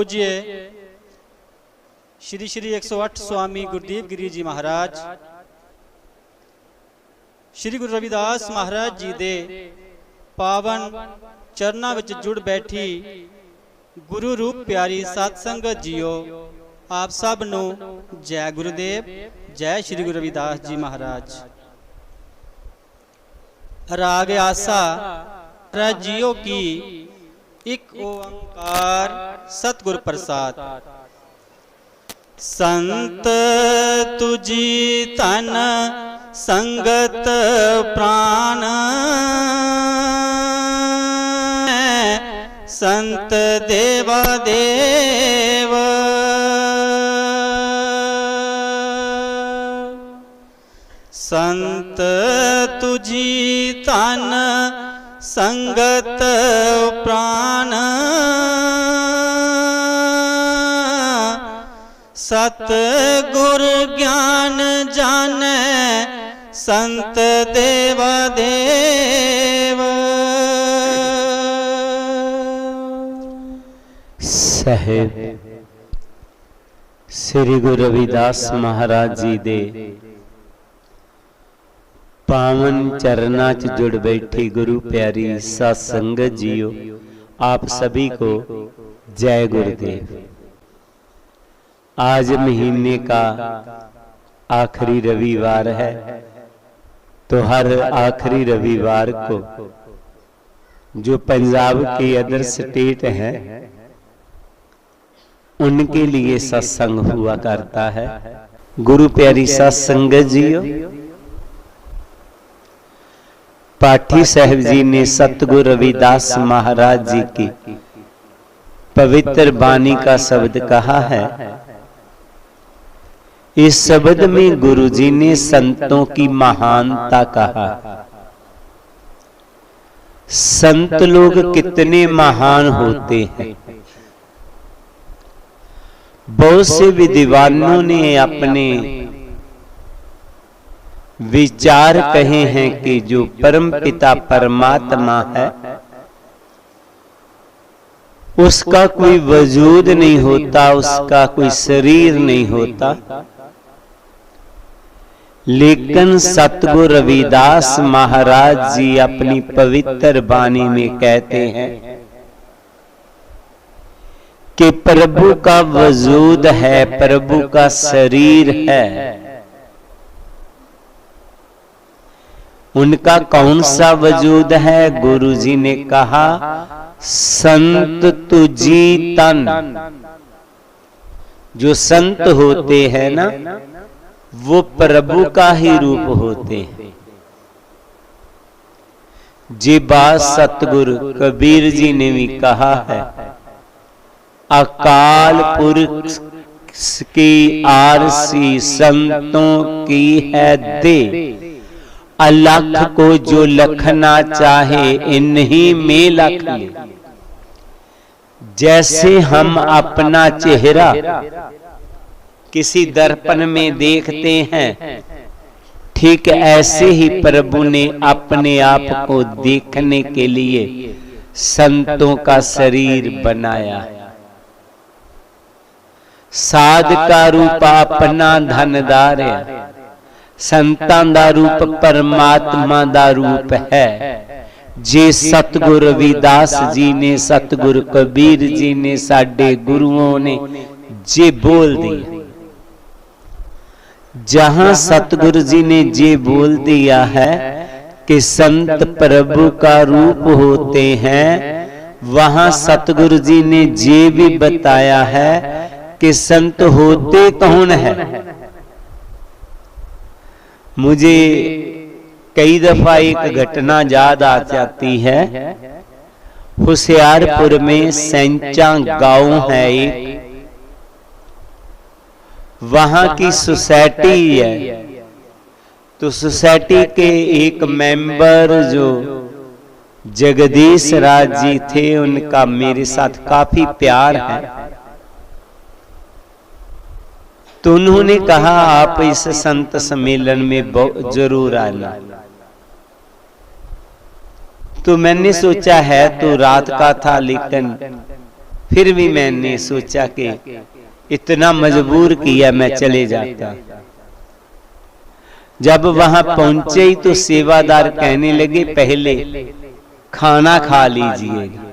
पूज्य श्री श्री 108 स्वामी गुरुदेव गिरी जी महाराज, श्री गुरु रविदास महाराज जी दे पावन चरना विच जुड़ बैठी गुरु रूप प्यारी सतसंगत जीओ, आप सब नू जय गुरुदेव, जय श्री गुरु रविदास जी महाराज। राग आसा जीओ की एक ओंकार सतगुर प्रसाद। संत तुझी तन संगत प्राण, संत देवा देव। संत तुझी तन संगत प्राण, सतगुर ज्ञान जाने संत देवा देव। साहेब श्री गुरु रविदास महाराज जी दे पावन चरना च जुड़ बैठी गुरु प्यारी सत्संगत जीओ, आप सभी को जय गुरुदेव। आज महीने का आखिरी रविवार है, तो हर आखिरी रविवार को जो पंजाब के अदर स्टेट हैं उनके लिए सत्संग हुआ करता है। गुरु प्यारी सत्संगत जीओ, पाठी साहब जी ने सतगुरु रविदास महाराज जी की पवित्र बानी का शब्द कहा है। इस शब्द में गुरु जी ने संतों की महानता कहा। संत लोग कितने महान होते हैं। बहुत से विद्वानों ने अपने विचार कहे हैं कि जो परम पिता परमात्मा है उसका कोई वजूद नहीं होता, उसका कोई शरीर नहीं होता। लेकिन सतगुरु रविदास महाराज जी अपनी पवित्र वाणी में कहते हैं कि प्रभु का वजूद है, प्रभु का शरीर है। उनका कौन सा वजूद है? गुरु जी ने कहा संत तुझी तन। जो संत होते हैं ना, वो प्रभु का ही रूप होते हैं। जी बात सतगुरु कबीर जी ने भी कहा है, अकाल पुरख की आरसी संतों की है दे, अलख को जो लखना चाहे इन्हीं में लख ले। जैसे हम अपना चेहरा किसी दर्पण में देखते हैं, ठीक ऐसे ही प्रभु ने अपने आप को देखने के लिए संतों का शरीर बनाया। साध का रूप अपना धनदार है, संतां दा रूप परमात्मा दा रूप है। जे सतगुरु रविदास जी ने, सतगुरु कबीर जी ने, साडे गुरुओं ने जे बोल दिया, जहां सतगुरु जी ने जे बोल दिया है कि संत प्रभु का रूप होते हैं, वहां सतगुरु जी ने जे भी बताया है कि संत होते कौन है। मुझे कई दफा एक घटना याद आ जाती है। होशियारपुर में सेंचा गांव है एक, वहां की सोसाइटी है। तो सोसाइटी के एक मेंबर जो जगदीश राज जी थे, उनका मेरे साथ काफी प्यार है। तो उन्होंने कहा आप इस संत सम्मेलन में जरूर आना। तो मैंने सोचा है तो रात का था, लेकिन फिर भी मैंने सोचा कि इतना मजबूर किया, मैं चले जाता। जब वहां पहुंचे ही तो सेवादार कहने लगे पहले खाना खा लीजिएगा,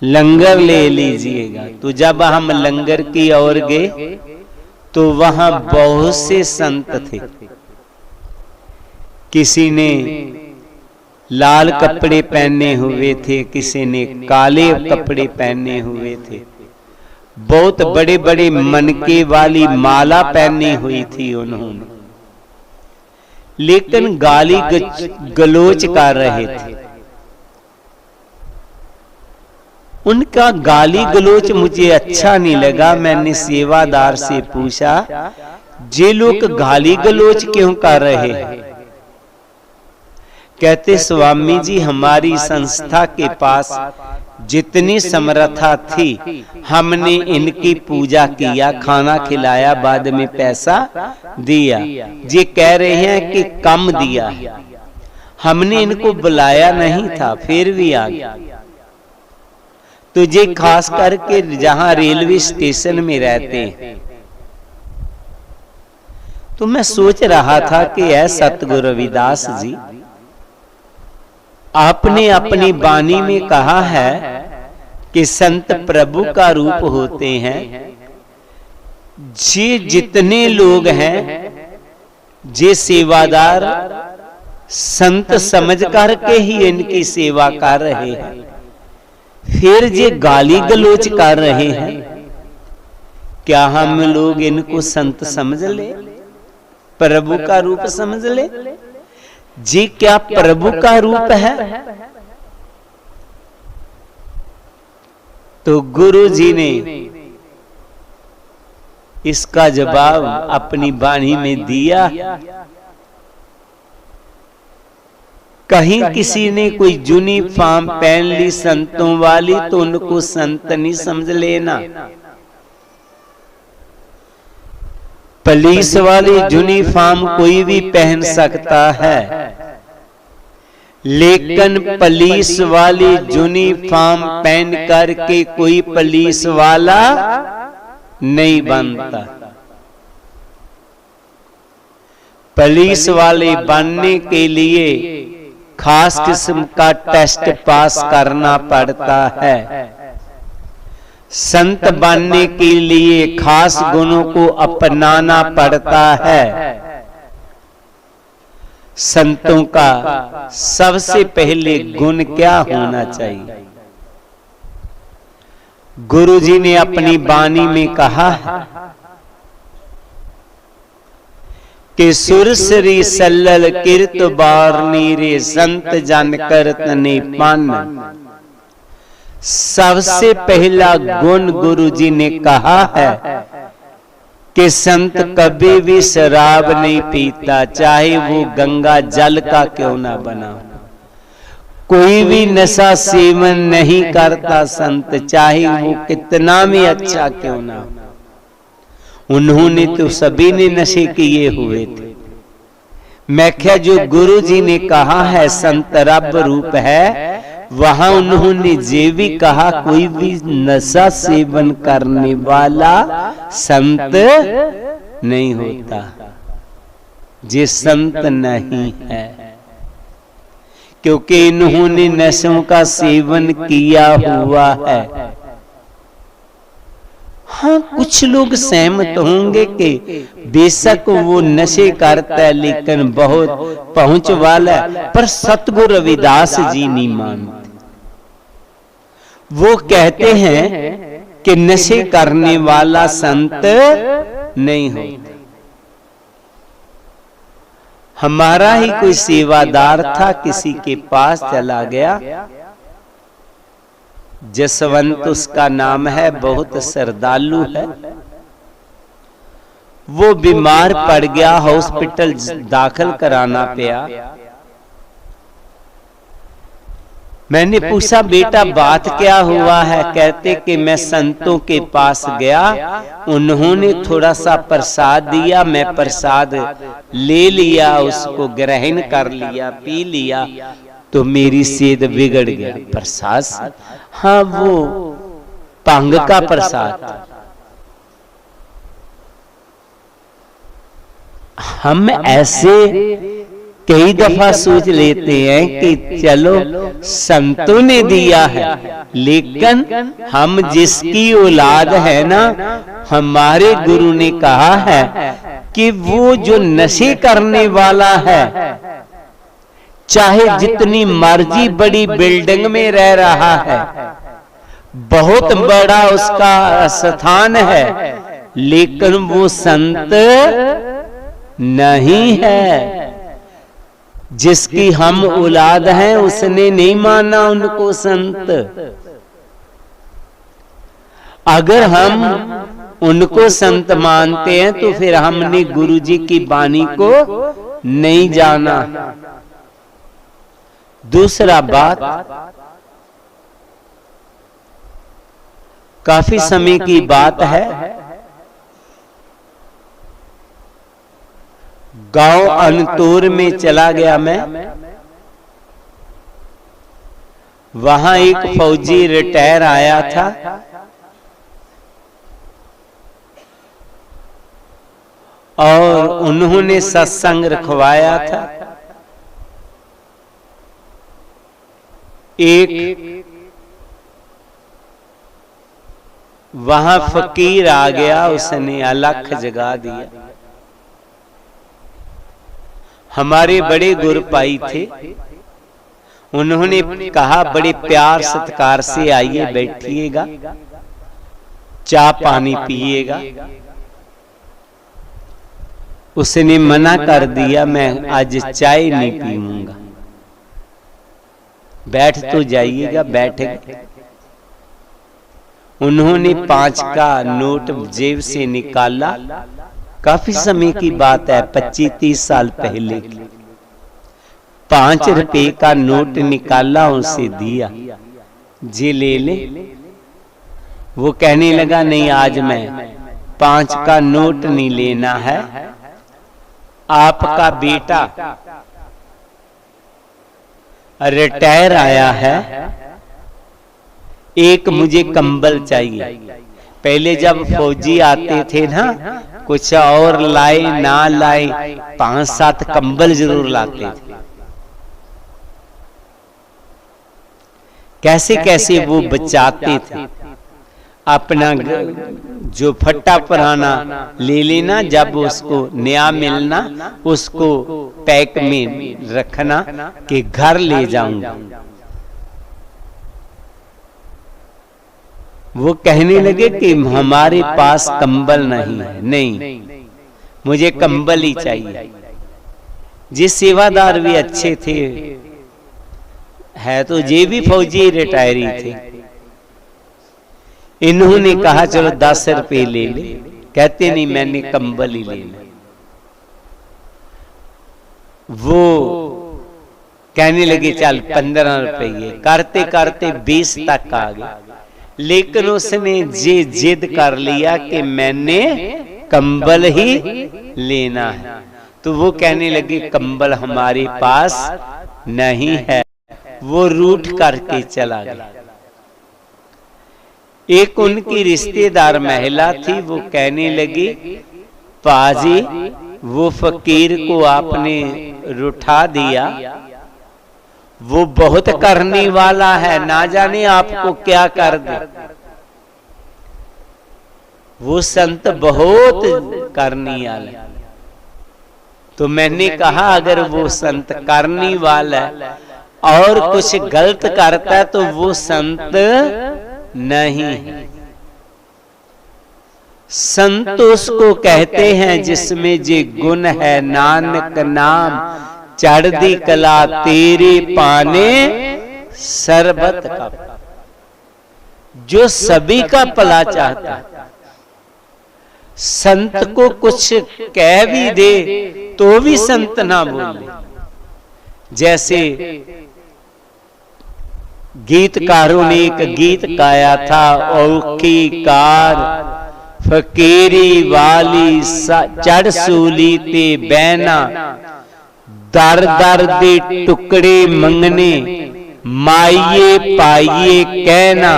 लंगर ले लीजिएगा। तो जब हम लंगर की ओर गए तो वहां बहुत से संत थे। किसी ने लाल कपड़े पहने हुए थे, किसी ने काले कपड़े पहने हुए थे, बहुत बड़े बड़े मनके वाली माला पहनी हुई थी उन्होंने, लेकिन गाली गलोच कर रहे थे। उनका गाली गलोच मुझे अच्छा नहीं लगा। मैंने सेवादार से पूछा, ये लोग गाली गलोच क्यों कर रहे हैं? कहते स्वामी जी, हमारी संस्था के पास जितनी समर्था थी हमने इनकी पूजा किया, खाना खिलाया, बाद में पैसा दिया। ये कह रहे हैं कि कम दिया, हमने इनको बुलाया नहीं था फिर भी आ गया। तो ये खास करके जहां रेलवे स्टेशन में रहते हैं। तो मैं सोच रहा था कि ऐ सतगुरु रविदास जी, आपने अपनी वाणी में कहा है कि संत प्रभु का रूप होते हैं। ये जितने लोग हैं ये सेवादार संत समझ करके ही इनकी सेवा कर रहे हैं, फिर ये गाली गलोच कर रहे हैं। क्या हम लोग इनको संत समझ ले, प्रभु का रूप समझ ले? जी क्या प्रभु का रूप है? तो गुरु जी ने इसका जवाब अपनी वाणी में दिया। कहीं किसी ने कोई यूनिफॉर्म पहन ली संतों वाली तो उनको संत नहीं समझ लेना। पुलिस वाली यूनिफॉर्म कोई भी पहन सकता है, लेकिन पुलिस वाली यूनिफॉर्म पहन करके कोई पुलिस वाला नहीं बनता। पुलिस वाले बनने के लिए खास किस्म का टेस्ट पास करना पड़ता है। संत बनने के लिए खास गुणों को अपनाना पड़ता है। संतों का सबसे पहले गुण क्या होना चाहिए? गुरु जी ने अपनी वाणी में कहा है कि सुरसरी सल्लल किरत बारनी रे संत जन करतने पान। सबसे पहला गुण गुरु जी ने कहा है कि संत कभी भी शराब नहीं पीता, चाहे वो गंगा जल का क्यों ना बना। कोई भी नशा सेवन नहीं करता संत, चाहे वो कितना भी अच्छा क्यों ना। उन्होंने तो सभी ने नशे किए हुए थे। मैं क्या जो गुरु जी ने कहा है संत रब रूप है, वहां उन्होंने ये भी कहा कोई भी नशा सेवन करने वाला संत नहीं होता। ये संत नहीं है, क्योंकि इन्होंने नशों का सेवन किया हुआ है। हाँ, कुछ लोग सहमत होंगे कि बेशक वो नशे करता है लेकिन बहुत पहुंच वाला है, पर सतगुरु रविदास जी नहीं मानते। वो कहते हैं कि नशे करने वाला संत नहीं होता। हमारा ही कोई सेवादार था, किसी के पास चला गया, जसवंत उसका नाम है, बहुत श्रद्धालु है। वो बीमार पड़ गया, हॉस्पिटल दाखिल कराना पड़ा। मैंने पूछा बेटा बात क्या हुआ है? कहते कि मैं संतों के पास गया, उन्होंने थोड़ा सा प्रसाद दिया, मैं प्रसाद ले लिया, उसको ग्रहण कर लिया, पी लिया, तो मेरी सेहत बिगड़ गया प्रसाद से। हाँ, वो भंग का प्रसाद। हम ऐसे कई दफा सोच लेते हैं कि चलो संतों ने दिया है, लेकिन हम जिसकी औलाद है ना, हमारे गुरु ने कहा है कि वो जो नशे करने वाला है, चाहे जितनी मर्जी बड़ी बिल्डिंग में रह रहा है, बहुत बड़ा उसका स्थान है, लेकिन वो संत नहीं है। जिसकी हम औलाद हैं उसने नहीं माना उनको संत। अगर हम उनको संत मानते हैं तो फिर हमने गुरु जी की वाणी को नहीं जाना। दूसरा बात, काफी समय की बात है, गांव अनतोर में चला गया मैं। वहां एक फौजी रिटायर आया था, और उन्होंने सत्संग रखवाया था। एक वहां फकीर आ गया, उसने अलख जगा दिया। हमारे बड़े गुरपाई थे, उन्होंने कहा बड़े प्यार सत्कार से आइए, बैठिएगा, चाय पानी पिएगा। उसने मना कर दिया, मैं आज चाय नहीं पीऊंगा। बैठ तो जाइएगा। बैठ गए। उन्होंने 5 का नोट जेब से निकाला। काफी समय की बात है, 25-30 साल पहले की। 5 रुपए का नोट निकाला, उसे दिया, जी ले ले। वो कहने लगा, नहीं आज मैं 5 का नोट नहीं लेना है, आपका बेटा रिटायर आया है, एक मुझे कंबल चाहिए। पहले जब फौजी आते थे ना, कुछ और लाए ना लाए, 5-7 कंबल जरूर लाते थे। कैसे कैसे वो बचाते थे। अपना जो फट्टा पुराना ले लेना, जब उसको नया मिलना उसको पैक में रखना कि घर ले जाऊंगा। वो कहने लगे कि हमारे पास कंबल नहीं है। नहीं, मुझे कंबल ही चाहिए। जिस सेवादार भी अच्छे थे, है तो ये भी फौजी रिटायरी थे। इन्होंने कहा चलो 10 रुपए ले ले। कहते नहीं, मैंने कंबल ही लेना। वो कहने लगे चल 15 रुपये। करते करते 20 तक आ गए, लेकिन उसने ये जिद कर लिया कि मैंने कंबल ही लेना है। तो वो कहने लगे कंबल हमारे पास नहीं है। वो रूठ करके चला गया। एक उनकी रिश्तेदार महिला थी, वो कहने लगी, पाजी वो फकीर को आपने रुठा दिया, वो बहुत करने वाला है, ना जाने आपको क्या कर दे। वो संत बहुत करने वाला। तो मैंने कहा अगर वो संत करने वाला है और कुछ गलत करता है तो वो संत नहीं है। संत उसको कहते हैं जिसमें जे गुण है, नानक नाम चढ़दी कला तेरे पाने सरबत का। जो सभी का भला चाहता है, संत को कुछ कह भी दे तो भी संत ना बोले। जैसे गीतकारों ने एक गीत गाया था, औखी कार फकीरी वाली चढ़ सूली ते बैना, दर दर दे टुकड़े मंगने माइये पाइये कहना,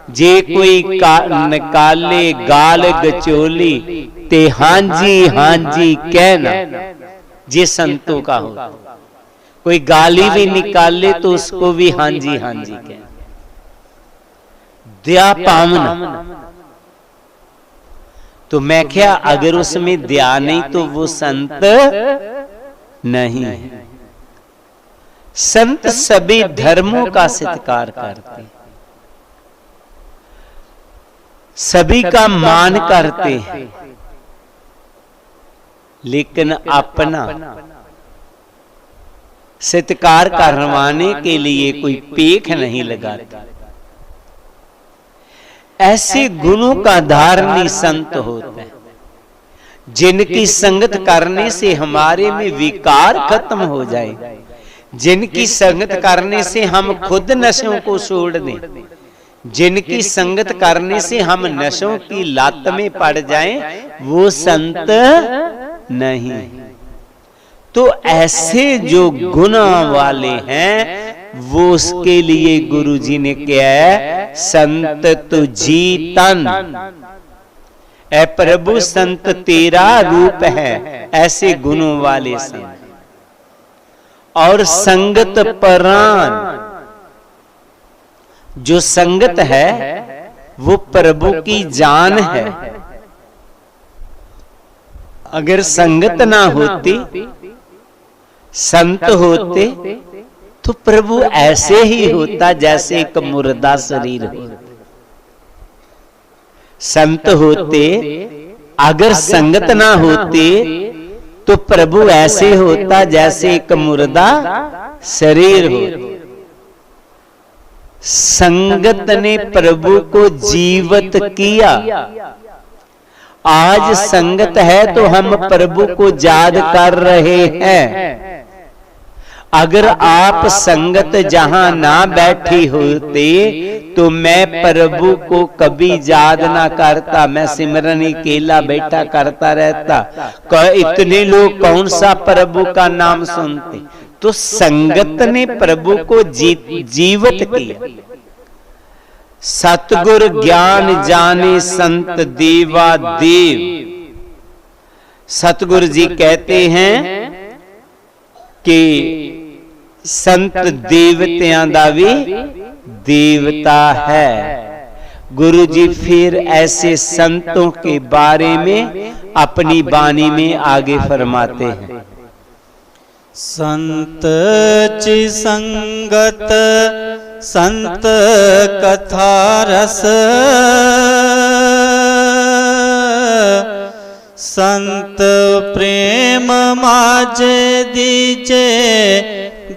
जे कोई निकाले गाल गचोली ते हांजी हांजी कहना, जे संतों का हो। कोई गाली भी निकाले तो उसको भी हांजी हांजी कहना। दया पावना, तो मैं क्या अगर उसमें दया नहीं तो वो संत नहीं है। संत सभी धर्मों का सत्कार करते, सभी का मान करते हैं, लेकिन अपना सत्कार करवाने के लिए कोई पेख नहीं लगाते। ऐसे गुणों का धारणी संत होता है, जिनकी संगत करने से हमारे में विकार खत्म हो जाए, जिनकी संगत करने से हम खुद नशों को छोड़ दें, जिनकी संगत करने से हम नशों की लात में पड़ जाएं, वो संत नहीं। तो ऐसे जो गुण वाले हैं वो उसके लिए गुरु जी ने क्या है, संत तुझी तन। ऐ प्रभु संत तेरा रूप है, ऐसे गुणों वाले संत। और संगत प्राण, जो संगत है वो प्रभु की जान है। अगर संगत ना होती, संत होते, तो प्रभु ऐसे ही होता जैसे एक मुर्दा शरीर हो। संत होते, अगर संगत ना होती तो प्रभु ऐसे होता जैसे एक मुर्दा शरीर हो। संगत ने प्रभु को जीवित किया। आज संगत है तो हम प्रभु को याद कर रहे हैं। अगर आप संगत जहां ना बैठी होते तो मैं प्रभु को कभी याद ना करता, मैं सिमरन अकेला बैठा करता रहता। इतने लोग कौन सा प्रभु का नाम सुनते। तो संगत ने प्रभु को जीवित किया। सतगुर ज्ञान जाने संत देवा देव। सतगुरु जी कहते हैं कि संत देवतियां दा भी देवता है। गुरु जी फिर ऐसे संतों के बारे में अपनी वाणी में आगे फरमाते हैं। संत ची संगत संत कथा रस, संत प्रेम माजे दीजे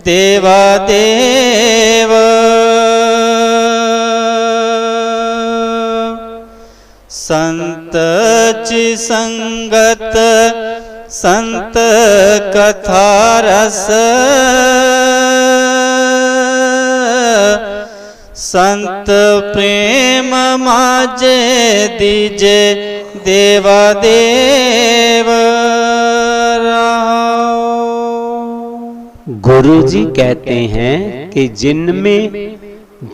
देवा देव। संत ची संगत संत कथा रस, संत प्रेम माजे दीजे देवा देव। गुरु जी कहते हैं कि जिनमें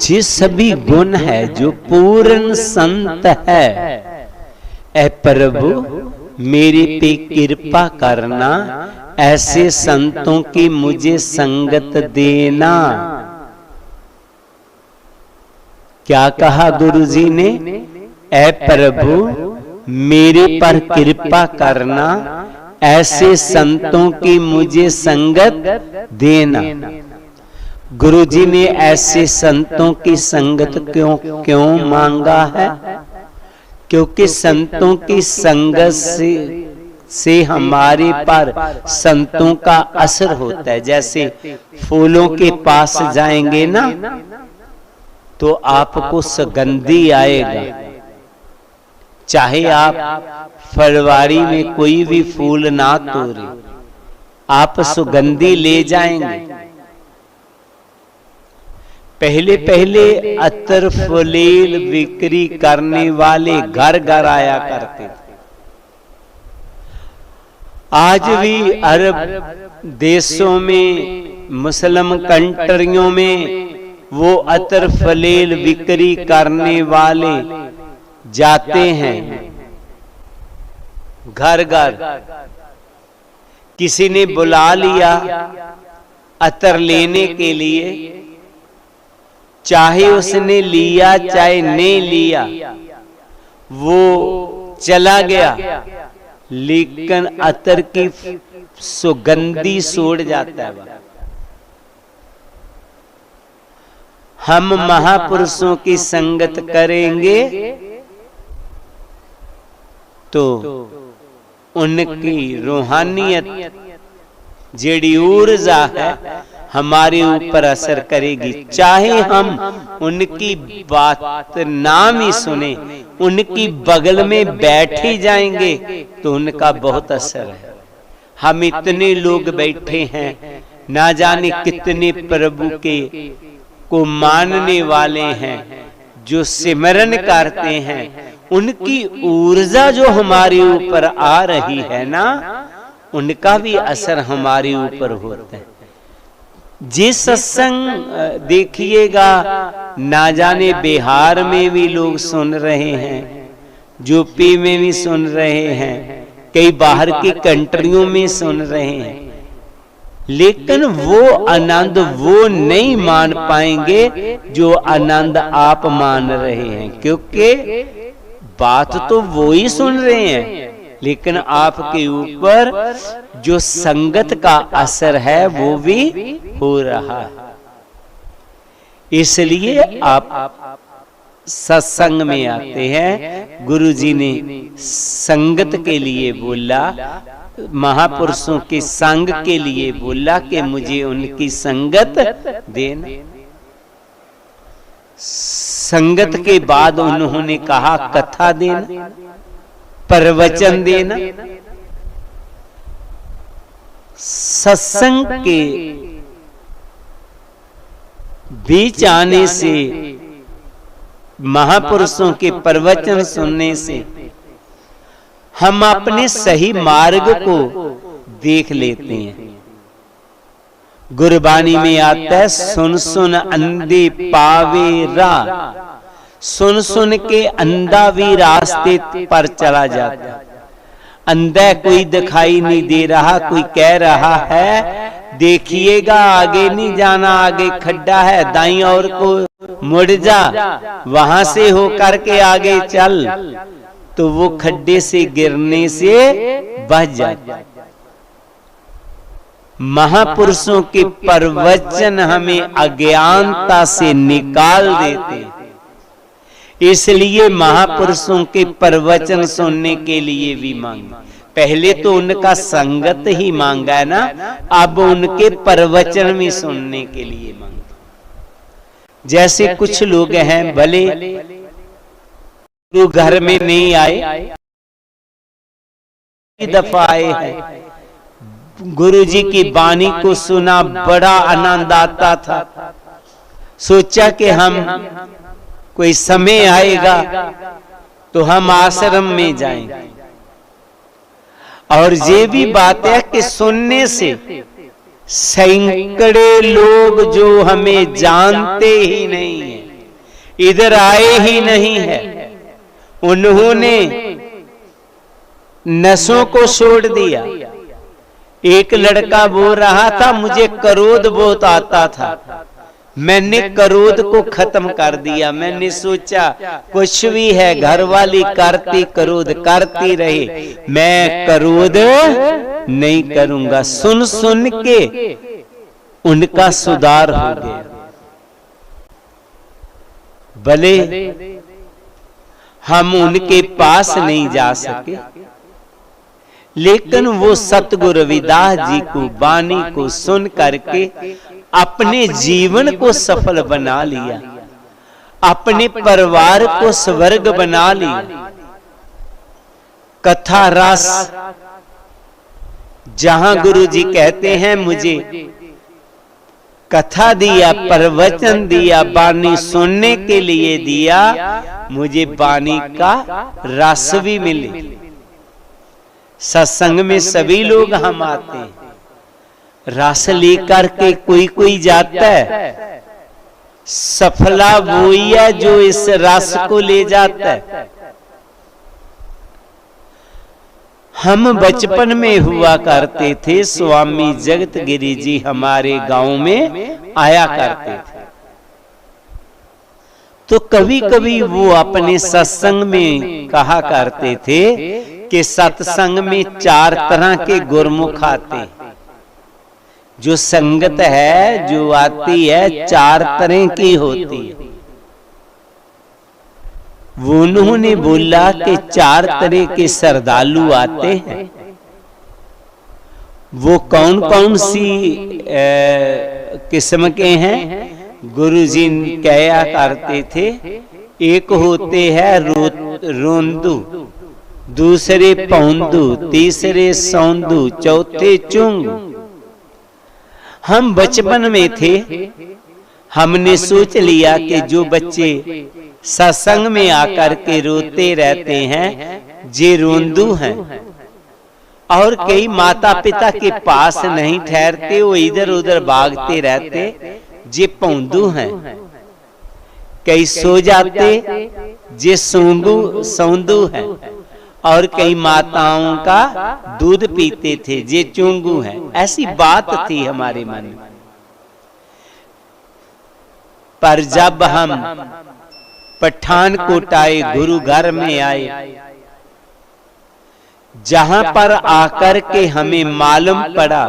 जिस सभी गुण है, जो पूर्ण संत है, ऐ प्रभु मेरे पे कृपा करना, ऐसे संतों की मुझे संगत देना। क्या कहा गुरु जी ने? ऐ प्रभु मेरे पर कृपा करना, ऐसे संतों की मुझे संगत देना। गुरु जी ने ऐसे संतों की संगत क्यों मांगा है? क्योंकि संतों की संगत से हमारे पर संतों का असर होता है। जैसे फूलों के पास जाएंगे ना तो आपको सुगंधी आएगा। चाहे आप फरवरी में कोई भी फूल ना तोड़े, आप सुगंधी ले जाएंगे। पहले पहले अतर फुलेल बिक्री करने वाले घर घर आया करते थे। आज भी अरब देशों में, मुस्लिम कंट्रियों में वो अतर फलेल बिक्री करने वाले जाते हैं घर घर। किसी ने बुला लिया अतर लेने के लिए, चाहे उसने लिया चाहे नहीं लिया, वो चला गया, लेकिन अतर की सुगंधी छोड़ जाता है। हम महापुरुषों की संगत करेंगे तो उनकी रूहानियत जेड़ी ऊर्जा है हमारे ऊपर असर करेगी। चाहे हम उनकी बात नाम ही सुने, उनकी बगल में बैठ ही जाएंगे तो उनका बहुत असर है। हम इतने लोग बैठे हैं, ना जाने कितने प्रभु के को मानने वाले हैं, जो सिमरन करते हैं, उनकी ऊर्जा जो हमारे ऊपर आ रही है ना, उनका भी असर हमारे ऊपर होता है। जिस सत्संग देखिएगा, ना जाने बिहार में भी लोग सुन रहे हैं, यूपी में भी सुन रहे हैं, कई बाहर की कंट्रियों में सुन रहे हैं, लेकिन वो आनंद वो नहीं मान पाएंगे जो आनंद आप मान रहे हैं, क्योंकि बात तो वो ही सुन रहे हैं, लेकिन आपके ऊपर जो संगत का असर है वो भी हो रहा है। इसलिए आप सत्संग में आते हैं। गुरु जी ने संगत के लिए बोला, महापुरुषों के संग के लिए बोला कि मुझे उनकी संगत देना। संगत के बाद उन्होंने कहा कथा देना, प्रवचन देना। सत्संग के बीच आने से, महापुरुषों के प्रवचन सुनने से हम अपने सही मार्ग को देख लेते हैं। गुरबानी में आता है, सुन सुन अंधे पावे राह। सुन सुन के अंधा भी रास्ते पर चला जाता। अंधा कोई दिखाई नहीं दे रहा, कोई कह रहा है देखिएगा आगे नहीं जाना, आगे खड्डा है, दाईं ओर को मुड़ जा, वहां से होकर के आगे चल, तो वो खड्डे से गिरने से बच जाता। महापुरुषों के प्रवचन हमें अज्ञानता से निकाल देते, इसलिए महापुरुषों के प्रवचन सुनने के लिए भी मांगे। पहले तो उनका संगत ही मांगा है ना, अब उनके प्रवचन भी सुनने के लिए मांगे। जैसे कुछ लोग हैं, भले गुरु घर में नहीं आए, दफा आए हैं, गुरु जी की वाणी को सुना, बड़ा आनंद आता था, सोचा कि हम कोई समय आएगा तो हम आश्रम में जाएंगे। और ये भी बात है कि सुनने से सैकड़े लोग जो हमें जानते ही नहीं है, इधर आए ही नहीं है, उन्होंने नशों को छोड़ दिया। एक लड़का बोल रहा था, मुझे क्रोध बहुत आता था, मैंने क्रोध को खत्म कर दिया। मैंने सोचा कुछ भी है, घरवाली करती क्रोध करती रहे, मैं क्रोध नहीं करूंगा। सुन सुन के उनका सुधार हो गया। भले हम उनके पास नहीं जा सके, लेकिन वो सतगुरु रविदास जी को वाणी को सुन करके अपने जीवन को सफल बना लिया, अपने परिवार को स्वर्ग बना लिया। कथा रस, जहां गुरु जी कहते हैं मुझे कथा दिया, प्रवचन दिया, वाणी सुनने के लिए दिया, मुझे वाणी का रस भी मिले। सत्संग में सभी लोग हम आते हैं, रस लेकर के कोई कोई जाता है, सफला वही है जो इस रस को ले जाता है। हम बचपन में हुआ करते थे, स्वामी जगत गिरी जी हमारे गांव में आया करते थे, तो कभी कभी वो अपने सत्संग में कहा करते थे कि सत्संग में 4 तरह के गुरमुख आते हैं। जो संगत है जो आती है 4 तरह की होती है। वो उन्होंने बोला कि 4 तरह के श्रद्धालु आते हैं। वो कौन कौन सी किस्म के हैं? गुरुजी कहा करते थे, एक होते हैं रोंदू, दूसरे पौंदू, तीसरे सौंदू, चौथे चुंगू। हम बचपन में थे, हमने सोच लिया कि जो बच्चे सत्संग में आकर के रोते रहते हैं जे रोंदू हैं, और कई माता पिता के पास नहीं ठहरते, वो इधर उधर भागते रहते जे पौंदू हैं। कई सो जाते जे सौंदू हैं, और कई माताओं का दूध पीते थे जे चुंगू हैं। ऐसी बात थी हमारे मन में। पर जब हम पठानकोट आए, गुरु घर में आए, जहां पर आकर के हमें मालूम पड़ा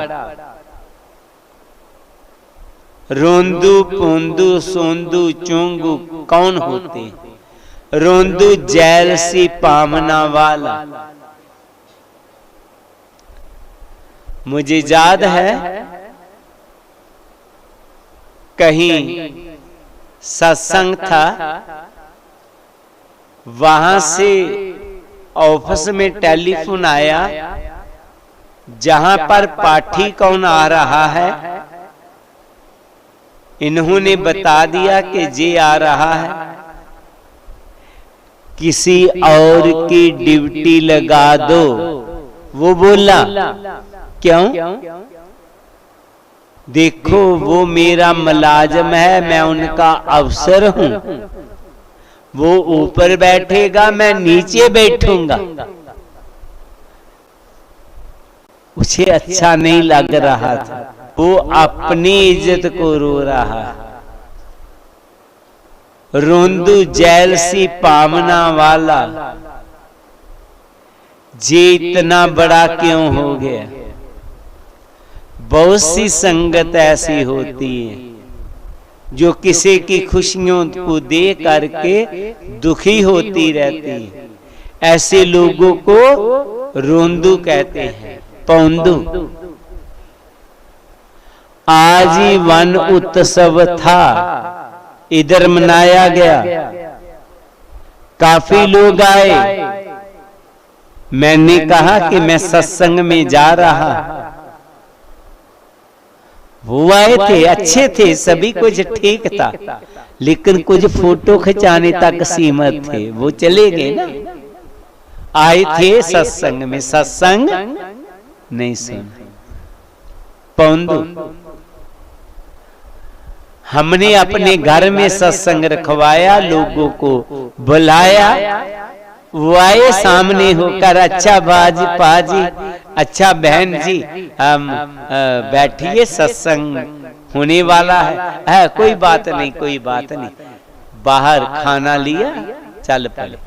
रोंदू, पोंदू, सोंदू, चुंगू कौन होते हैं। रोंदू जैल सी पामना वाला। मुझे याद है कहीं सत्संग था, वहां से ऑफिस में टेलीफोन आया, जहां पर पाठी कौन आ रहा है, इन्होंने बता दिया कि जे आ रहा है, किसी और की ड्यूटी लगा दो। वो बोला क्यों? देखो वो मेरा मुलाजिम है, मैं उनका अफसर हूं, वो ऊपर बैठेगा, मैं नीचे बैठूंगा। उसे अच्छा नहीं लग रहा था, वो अपनी इज्जत को रो रहा है। रोंदू जैल सी पामना वाला, जे इतना बड़ा क्यों हो गया? बहुत सी संगत ऐसी होती है जो किसी की खुशियों को दे करके दुखी होती रहती है। ऐसे लोगों को रोंदू कहते हैं, पौंदू। आज ही वन उत्सव था, इधर मनाया गया, काफी लोग आए। मैंने कहा कि मैं सत्संग में जा रहा। वो आए थे, अच्छे थे, सभी कुछ ठीक था, लेकिन कुछ फोटो खिंचाने तक सीमित थे। वो चले गए ना। आए थे सत्संग में, सत्संग नहीं सुन। पौंदू। हमने अपने घर में सत्संग रखवाया, लोगों को बुलाया, वो आए सामने होकर, अच्छा बाजी पाजी, अच्छा बहन जी, हम बैठिए, सत्संग होने वाला है। कोई बात नहीं, कोई बात नहीं। बाहर खाना लिया, चल पड़े।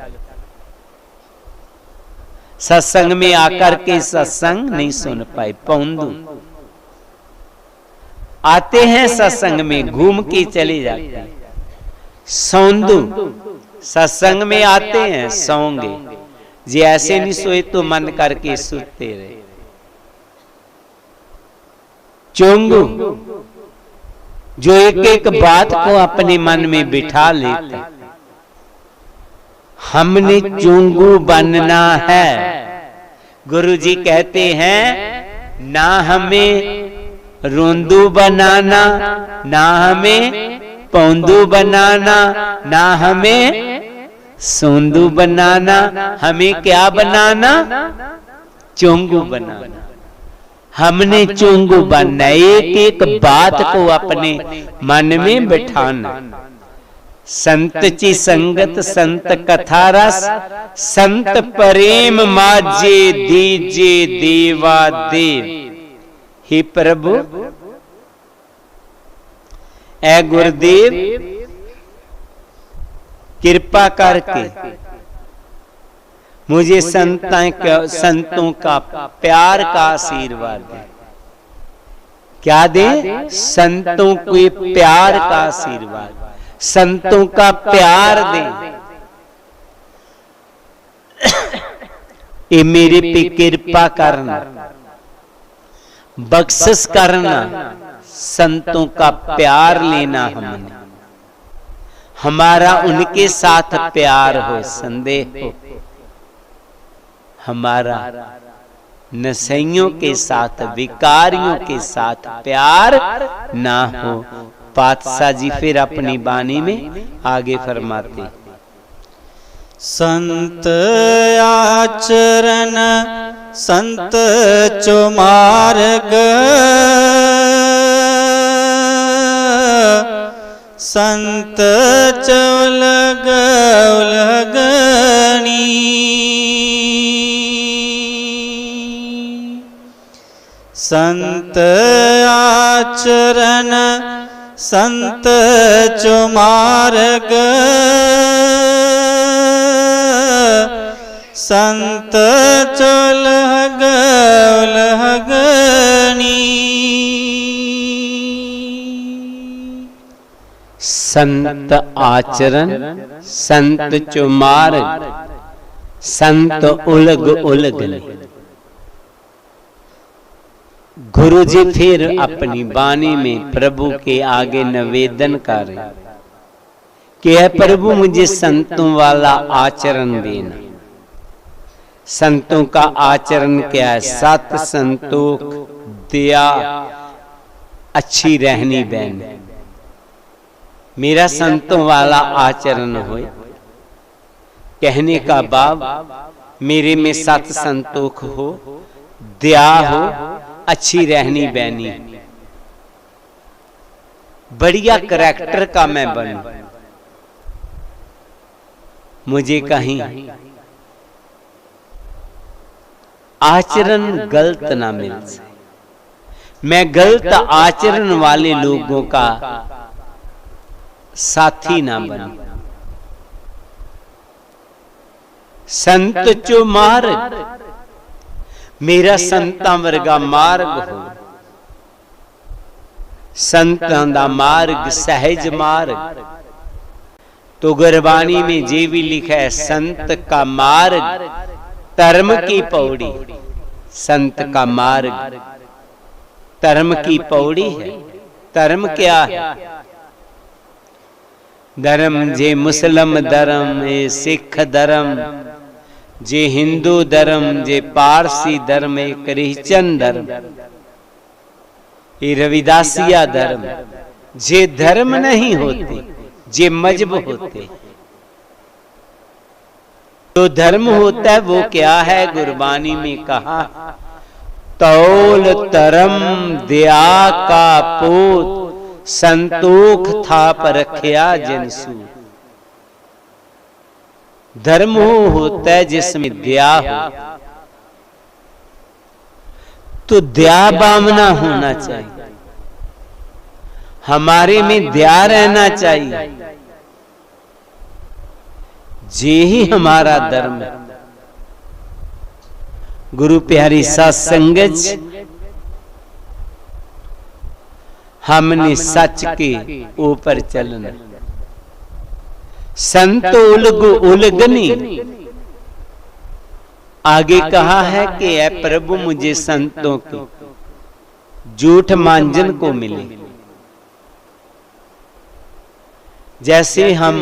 सत्संग में आकर के सत्संग नहीं सुन पाए। पौंदू आते हैं सत्संग में, घूम के चले जाते हैं। सौंदू सत्संग में आते हैं, सोंगे, जे ऐसे नहीं सोए तो मन करके सुते रहे। चोंगू जो एक एक बात को अपने मन में बिठा लेते। हमने चोंगू बनना है। गुरुजी कहते हैं ना हमें रोंदू बनाना, ना हमें पौंदू बनाना, ना हमें सोंदू बनाना, हमें क्या बनाना? चोंगू बनाना। हमने चोंगू बनना, एक एक बात को अपने मन में बिठाना। संत ची संगत संत कथा रस, संत प्रेम माजे दीजे देवा देव। हे प्रभु, ऐ गुरुदेव, कृपा करके मुझे संतों का प्यार का आशीर्वाद दे। क्या दे? संतों के प्यार का आशीर्वाद, संतों का प्यार दे। ये मेरे पे कृपा करना, बख्शिश करना, संतों का प्यार लेना। हमने हमारा उनके साथ प्यार हो, संदेह हो हमारा नशइयों के साथ, विकारियों के साथ प्यार ना हो। पातशाह जी फिर अपनी बानी में आगे फरमाते, संत आचरण संत चो मार्ग, संत चौलग उलगनी। संत आचरण संत चो मार्ग, संत चौलग उलगनी। संत आचरण संत चो मार्ग, संत उलग उलगनी। गुरु जी फिर अपनी वाणी में प्रभु के आगे निवेदन करें कि है प्रभु, मुझे संतों वाला आचरण देना। संतों का आचरण क्या है? सत, संतोख, दया, अच्छी रहनी बहन। मेरा संतों वाला आचरण हो। कहने का भाव, मेरे में सत संतोख हो, दया हो, अच्छी रहनी बहनी, बढ़िया करैक्टर का मैं बनूं। मुझे कहीं आचरण गलत ना मिल जाए, मैं गलत आचरण वाले लोगों का साथी ना बनूं। संत चो मार्ग, मेरा संतां वर्गा मार्ग हो। संतां दा मार्ग सहज मार्ग। तो गुरबाणी में जे भी लिखा है, संत का मार्ग धर्म की पौड़ी। संत का मार्ग धर्म की पौड़ी है। धर्म क्या है? धर्म जे मुस्लिम धर्म, ए सिख धर्म, जे हिंदू धर्म, जे पारसी धर्म, ए क्रिश्चियन धर्म, ये रविदासिया धर्म, जे धर्म नहीं होते, जे मजहब होते। तो धर्म होता है वो क्या है? गुरबानी में कहा, तौल तरम दया का पोत, संतोख थाप रखिया जनसू। धर्म होता है जिसमें दया हो। तो दया भावना होना चाहिए, हमारे में दया रहना चाहिए। जे ही हमारा धर्म है। गुरु प्यारी साथ संगत, हमने सच के ऊपर चलना। संत उलग उलगनी। आगे कहा है कि ऐ प्रभु, मुझे संतों के झूठ मांझन को मिले। जैसे हम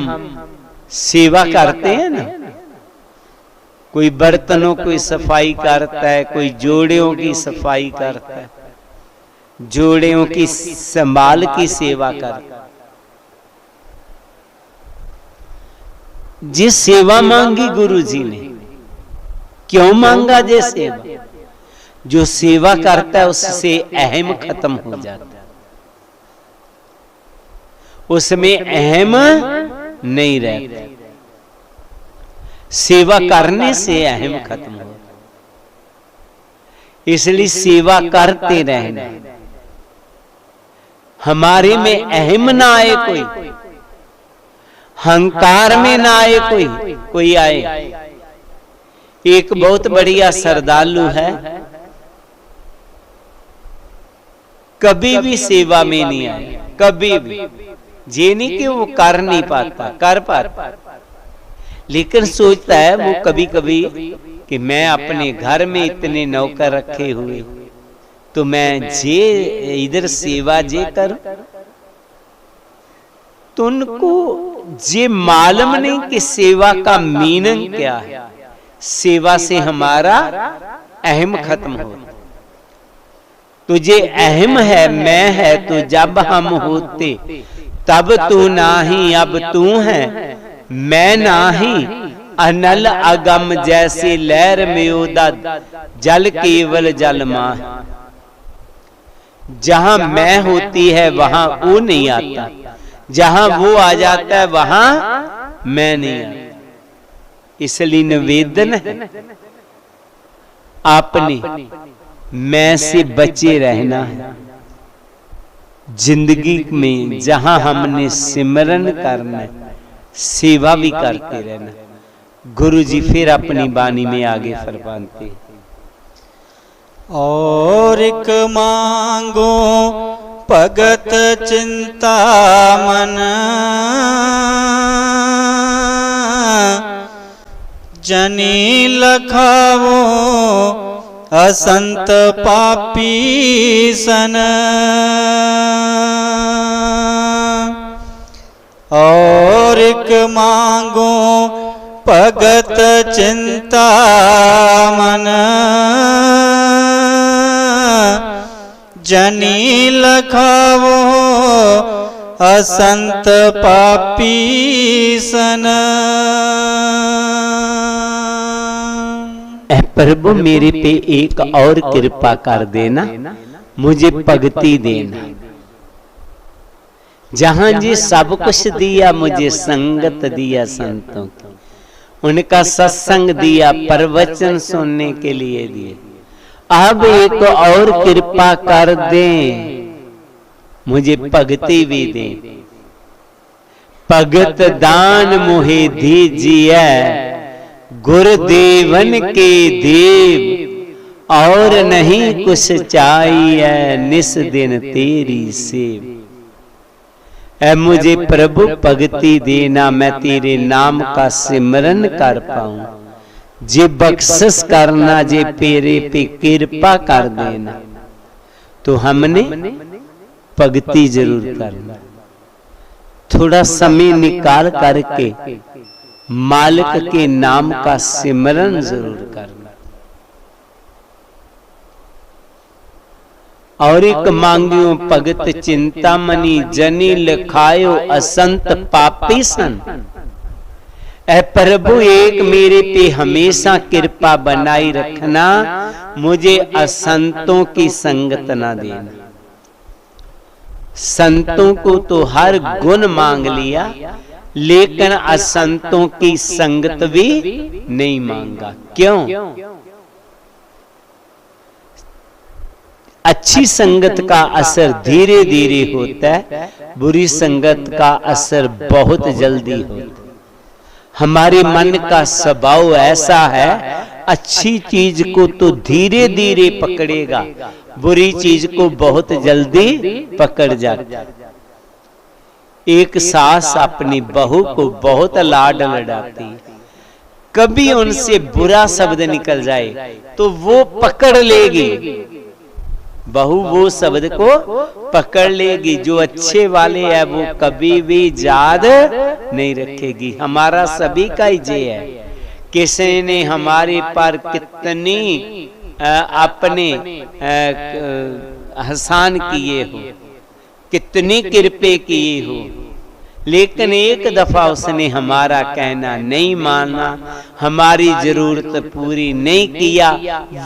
सेवा करते हैं ना, कोई बर्तनों की सफाई करता है, कोई जोड़ियों की सफाई करता है, जोड़ियों की संभाल की सेवा करता है। जिस सेवा मांगी गुरु जी ने, क्यों मांगा जे सेवा? जो सेवा करता है उससे अहम खत्म हो जाता है, उसमें अहम नहीं रहता। सेवा करने से अहम खत्म हो, इसलिए सेवा करते रहना। हमारे में अहम ना आए, कोई हंकार में ना आए, कोई आए। एक बहुत बढ़िया श्रद्धालु है, कभी भी सेवा में नहीं आए, कभी भी। ये नहीं कि वो कर नहीं पाता, कर पाता, लेकिन सोचता है वो कभी कभी कि मैं अपने घर में इतने नौकर रखे हुए, तो मैं जे इधर सेवा जे करूं। तो उनको जे मालूम नहीं कि सेवा का मीनिंग क्या है। सेवा से हमारा अहम खत्म हो। तो जे अहम है, मैं है, तो जब हम होते तब तू नाही, अब तू है मैं नाही। अनल अगम जैसे लहर में उदा, जल केवल जल माह। जहां मैं होती है वहां वो नहीं आता, जहां वो आ जाता है वहां मैं नहीं आता। इसलिए निवेदन है आपने मैं से बचे रहना है। जिंदगी में जहां हमने सिमरन करना है, सेवा भी करते रहना। गुरु जी फिर अपनी वाणी में आगे फरमाते, और एक मांगो भगत चिंता मन, जनी लखावो असंत पापी सन। और एक मांगो भगत चिंता मन, जनी लखावो असंत पापी सन। प्रभु मेरे पे एक और कृपा कर देना, मुझे भक्ति देना। जहां जी सब कुछ दिया, मुझे संगत दिया संतों की, उनका सत्संग दिया, प्रवचन सुनने के लिए दिए। अब एक और कृपा कर दे, मुझे भक्ति भी दे। भगत दान मुहे दीजिए, गुरुदेवन के देव। और नहीं कुछ चाहिए, निस दिन तेरी सेव। मुझे प्रभु भक्ति देना, मैं तेरे नाम का सिमरन कर पाऊं। जे बख्शिश करना, जे पेरे पे कृपा कर देना। तो हमने भक्ति जरूर करना। थोड़ा समय निकाल करके मालिक के नाम का सिमरन जरूर करना। और एक मांगियो भगत चिंतामणि, जनी लिखायो असंत पापी सन। प्रभु एक मेरे पे हमेशा कृपा बनाई रखना, मुझे असंतों की संगत ना देना। संतों को तो हर गुण मांग लिया, लेकिन असंतों की संगत भी नहीं मांगा। क्यों? अच्छी संगत का असर धीरे धीरे होता है, बुरी संगत का असर बहुत जल्दी होता है। हमारे मन का स्वभाव ऐसा है, अच्छी चीज को तो धीरे धीरे पकड़ेगा, बुरी चीज को बहुत जल्दी पकड़ जाता। एक सास अपनी बहू को बहुत लाड लड़ाती है, कभी उनसे बुरा शब्द निकल जाए तो वो पकड़ लेगी, बहू वो शब्द को पकड़ लेगी। जो अच्छे वाले है वो कभी भी याद नहीं रखेगी। हमारा सभी का ही जे है, किसी ने हमारे पर कितनी अपने एहसान किए हो, कितनी कृपा किए हो, लेकिन एक दफा उसने हमारा कहना नहीं माना, हमारी जरूरत पूरी नहीं किया,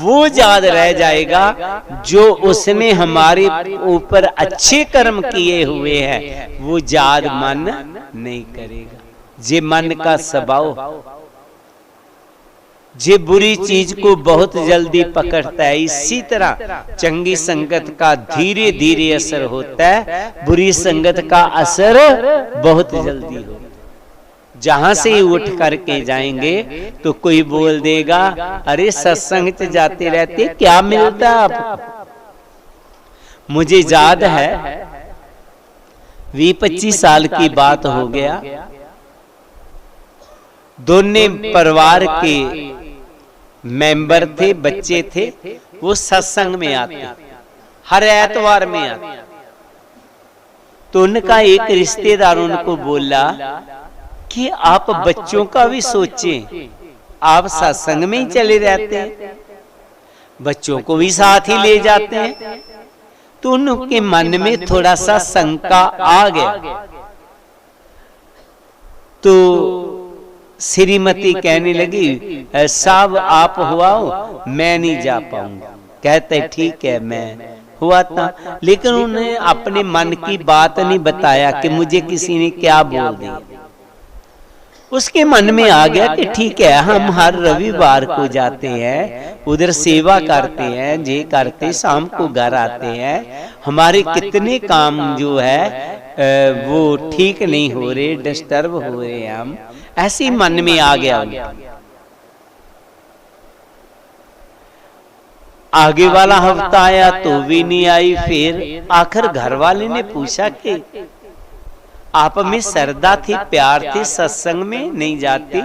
वो याद रह जाएगा जो उसने हमारे ऊपर अच्छे कर्म किए हुए हैं, वो याद मन नहीं करेगा। जे मन का स्वभाव, जे बुरी चीज को बहुत जल्दी पकड़ता है, इसी तरह चंगी संगत का धीरे धीरे असर होता है, बुरी संगत का असर बहुत जल्दी होता है। जहां से ही उठ करके जाएंगे तो कोई बोल देगा, अरे सत्संग से जाते रहते क्या मिलता आप। मुझे याद है 20-25 साल की बात हो गया, दोनों परिवार के मेंबर थे, बच्चे थे, वो सत्संग में आते, हर एतवार में आते। तो उनका एक रिश्तेदार उनको बोला कि आप बच्चों का भी सोचें, आप सत्संग में ही चले रहते हैं, बच्चों को भी साथ ही ले जाते हैं। तो उनके मन में थोड़ा सा शंका आ गया। तो श्रीमती कहने लगी, साहब आप हुआओ, मैं नहीं जा पाऊंगा। कहते ठीक है मैं हुआ था, लेकिन उन्हें अपने मन की बात नहीं बताया कि मुझे किसी ने क्या बोल दिया। उसके मन में आ गया कि ठीक है, हम हर रविवार को जाते हैं, उधर सेवा करते हैं, जे करते, शाम को घर आते हैं, हमारे कितने काम जो है वो ठीक नहीं हो रहे, डिस्टर्ब हो रहे हैं हम, ऐसे मन में आ गया। आगे वाला हफ्ता आया तो भी नहीं आई। फिर आखिर घर वाले ने पूछा कि आप में श्रद्धा थी, प्यार थी, सत्संग में नहीं जाती,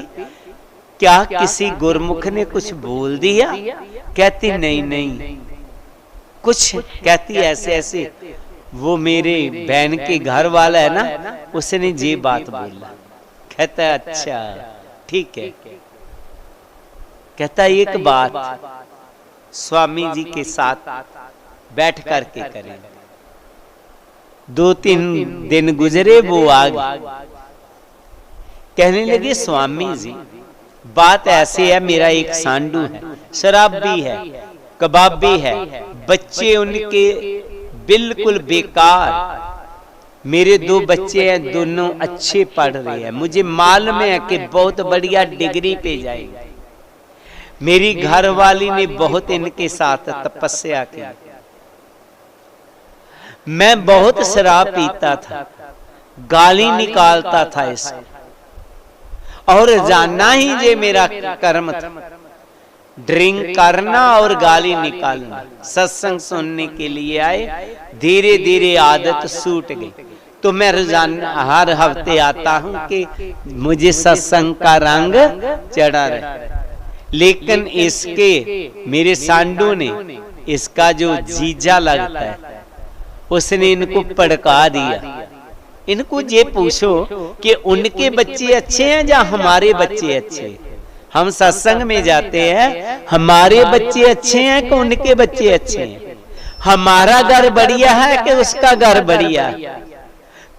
क्या किसी गुरमुख ने कुछ बोल दिया? कहती नहीं नहीं कुछ, कहती ऐसे ऐसे वो मेरे बहन के घर वाला है ना, उसने ये बात बोला। कहता है अच्छा ठीक है। कहता एक बात स्वामी जी के साथ बैठ करके करें। 2-3 दिन गुजरे, वो आ गए, कहने लगे स्वामी जी बात ऐसे है, मेरा एक सांडू है, शराब भी है, कबाब भी है, बच्चे उनके बिल्कुल बेकार, मेरे 2 बच्चे हैं, दोनों अच्छे पढ़ रहे हैं, मुझे मालूम है कि बहुत बढ़िया डिग्री पे जाएंगे। मेरी घरवाली ने बहुत इनके साथ तपस्या की, मैं बहुत शराब पीता था, गाली निकालता था इसको, और जानना ही ये मेरा कर्म था, ड्रिंक करना और गाली निकालना। सत्संग सुनने के लिए आए, धीरे धीरे आदत छूट गई। तो मैं रोजाना हर हफ्ते आता हूं कि मुझे सत्संग का रंग चढ़ा रहे, लेकिन इसके मेरे सांडू ने, इसका जो जीजा लगता है, उसने इनको पड़का दिया। इनको ये पूछो कि उनके बच्चे अच्छे हैं या हमारे बच्चे अच्छे हैं? हम सत्संग में जाते हैं, हमारे बच्चे अच्छे हैं कि उनके बच्चे अच्छे हैं? हमारा घर बढ़िया है कि उसका घर बढ़िया है?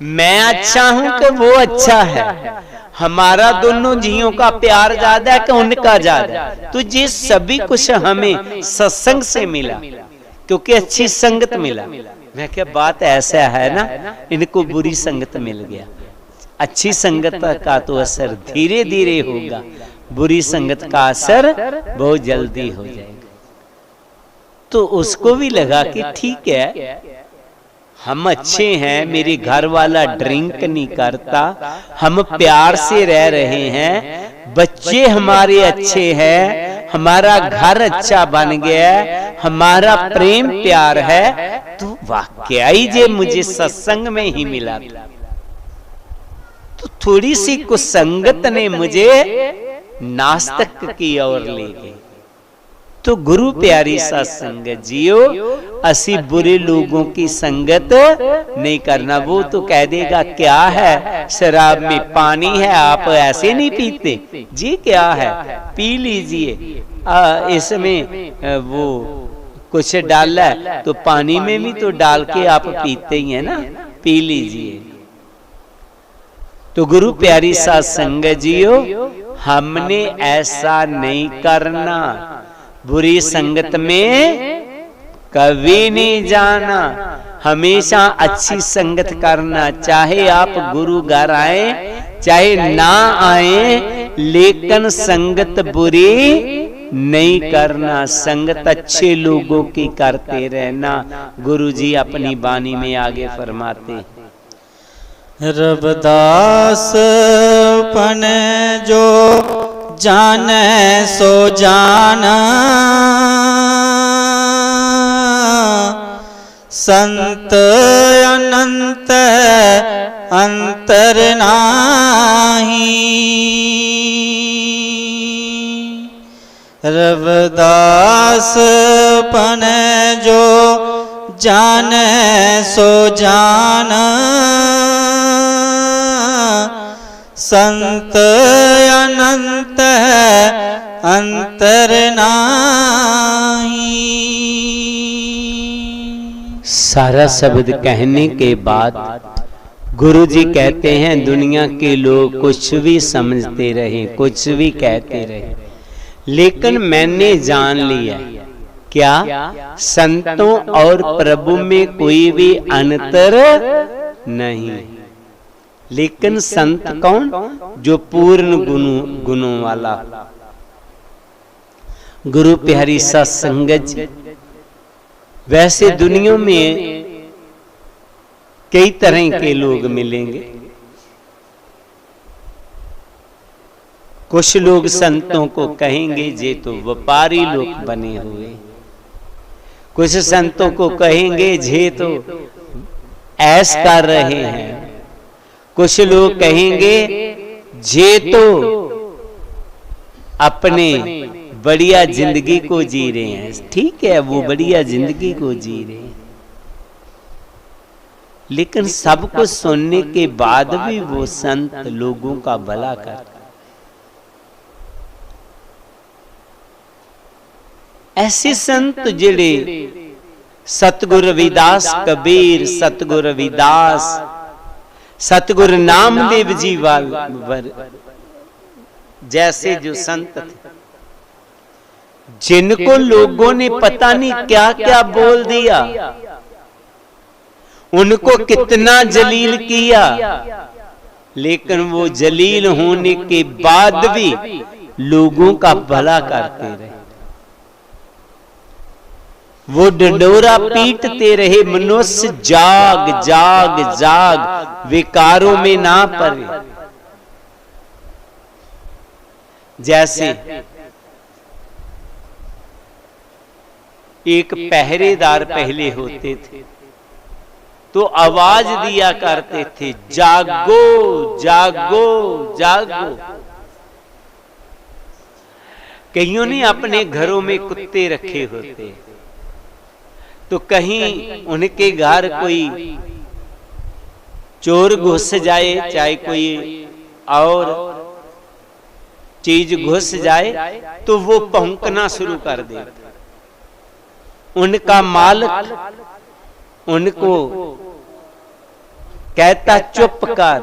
मैं अच्छा हूं कि वो अच्छा है? हमारा दोनों जियों का प्यार ज्यादा है कि उनका ज्यादा? तो ये सभी कुछ हमें सत्संग से मिला, क्योंकि अच्छी संगत मिला। मैं क्या बात ऐसा है ना, इनको बुरी संगत मिल गया। अच्छी संगत का तो असर धीरे धीरे होगा, बुरी संगत का असर बहुत जल्दी हो जाएगा। तो उसको भी लगा कि ठीक है, हम अच्छे हैं, मेरे घर वाला ड्रिंक नहीं करता, हम प्यार से रह रहे हैं, बच्चे हमारे अच्छे हैं, हमारा घर अच्छा बन गया है, हमारा प्रेम प्यार है, तो वाकई ये मुझे सत्संग में ही मिला। तो थोड़ी सी कुसंगत ने मुझे नास्तिक की ओर ले गई। तो गुरु प्यारी सत्संग जियो, असी बुरे लोगों की संगत नहीं करना। वो तो कह देगा क्या है, शराब में पानी है, आप ऐसे नहीं पीते जी, क्या है पी लीजिए, इसमें वो कुछ डाला है तो पानी में भी तो डाल के आप पीते ही है ना, पी लीजिए। तो गुरु प्यारी साध संगत जियो, हमने ऐसा नहीं करना। बुरी संगत में कभी नहीं जाना, हमेशा अच्छी संगत करना। चाहे आप गुरु घर आए चाहे ना आए, लेकिन संगत बुरी नहीं करना, संगत अच्छे लोगों की करते रहना। गुरु जी अपनी वाणी में आगे फरमाते, रविदास पन जो जाने सो जाना, संत अनंत अंतर नाही। रविदास पन जो जाने सो जाना, संत अनंत अंतर नाही। सारा शब्द कहने के बाद गुरु जी कहते हैं, दुनिया के लोग कुछ भी समझते रहे, कुछ भी कहते रहे, लेकिन मैंने जान लिया क्या, संतों और प्रभु में कोई भी अंतर नहीं। लेकिन संत कौन? जो पूर्ण गुणों वाला। गुरु प्यारी साध संगत जी, वैसे दुनिया में कई तरह के लोग मिलेंगे। कुछ लोग संतों को कहेंगे जे तो व्यापारी लोग बने हुए, कुछ संतों को कहेंगे जे तो ऐश कर रहे हैं, कुछ लोग कहेंगे जे तो अपने बढ़िया जिंदगी को जी रहे हैं। ठीक है, वो बढ़िया जिंदगी को जी रहे हैं, लेकिन सब कुछ सुनने के बाद भी वो संत लोगों का भला करता। ऐसे संत जिड़े सतगुरु रविदास कबीर, सतगुरु रविदास, सतगुरु नामदेव जी वाले जैसे जो संत थे, जिनको लोगों ने पता नहीं क्या क्या बोल दिया, उनको कितना जलील किया, लेकिन वो जलील होने के बाद भी लोगों का भला करते रहे। वो डंडोरा पीटते रहे, मनुष्य जाग जाग जाग विकारों में ना पड़े। जैसे एक पहरेदार पहले होते थे तो आवाज दिया करते थे, जागो जागो जागो। कईयों ने अपने घरों में कुत्ते रखे होते, तो कहीं उनके घर कोई चोर घुस जाए, चाहे कोई और चीज घुस जाए, तो वो भौंकना शुरू कर देता। उनका मालिक उनको कहता चुप कर।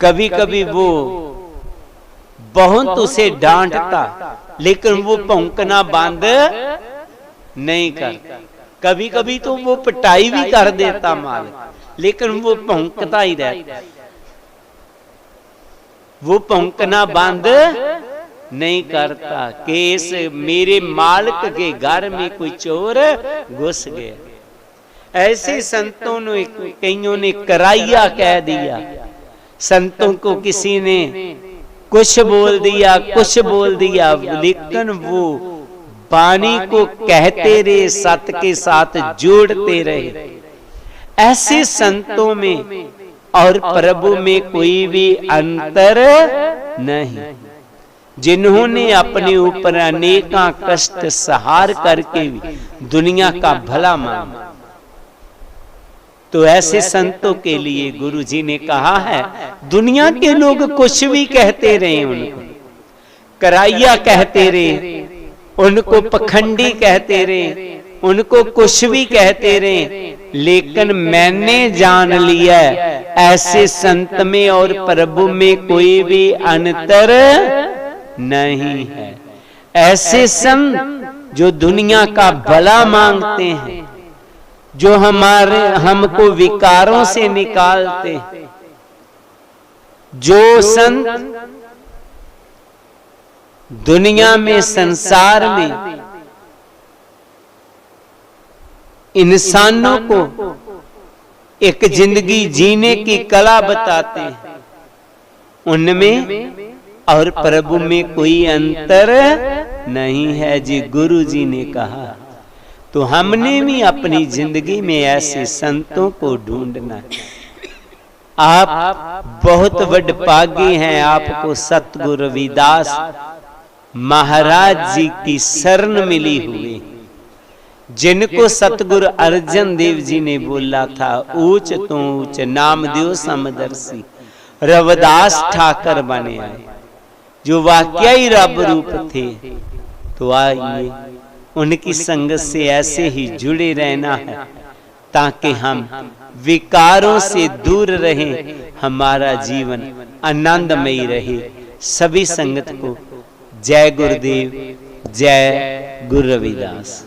कभी कभी वो बहुत उसे डांटता, लेकिन वो भौंकना बंद नहीं करता। कभी कभी तो वो पिटाई भी कर देता मालिक, लेकिन वो भौंकता ही रहता। वो भौंकना बंद नहीं करता कि इस मेरे मालिक के घर में कोई चोर घुस गया। ऐसे संतों ने कईयों ने कराइया कह दिया, संतों को किसी ने कुछ बोल दिया, कुछ बोल दिया, लेकिन वो वाणी को कहते रहे, सत्य के साथ जोड़ते रहे। ऐसे संतों में और प्रभु में कोई भी अंतर नहीं, जिन्होंने अपने ऊपर अनेका कष्ट सहार करके भी दुनिया का भला माना। तो ऐसे संतों के लिए गुरु जी ने कहा है, दुनिया के लोग कुछ भी कहते रहे, उनको कराइया कहते रहे, उनको पखंडी कहते रहे, उनको कुछ भी कहते रहे, लेकिन मैंने जान लिया ऐसे संत में और प्रभु में कोई भी अंतर नहीं है। ऐसे संत जो दुनिया का भला मांगते हैं, जो हमको विकारों से निकालते हैं, जो संत दुनिया में, संसार में इंसानों को एक जिंदगी जीने की कला बताते हैं, उनमें और प्रभु में कोई अंतर नहीं है जी, गुरु जी ने कहा। तो हमने भी अपनी जिंदगी में ऐसे संतों को ढूंढना है। आप बहुत वडभागी हैं, आपको सतगुरु रविदास महाराज जी की शरण मिली हुई, जिनको सतगुरु अर्जन देव जी ने बोला था, ऊंच तो ऊंच नाम दियो समदर्शी, रविदास ठाकर बने आए, जो वाकई रब रूप थे। तो आइए उनकी संगत से ऐसे ही जुड़े रहना है, ताकि हम विकारों से दूर रहें, हमारा जीवन आनंदमयी रहे। सभी संगत को जय गुरुदेव, जय गुरु रविदास।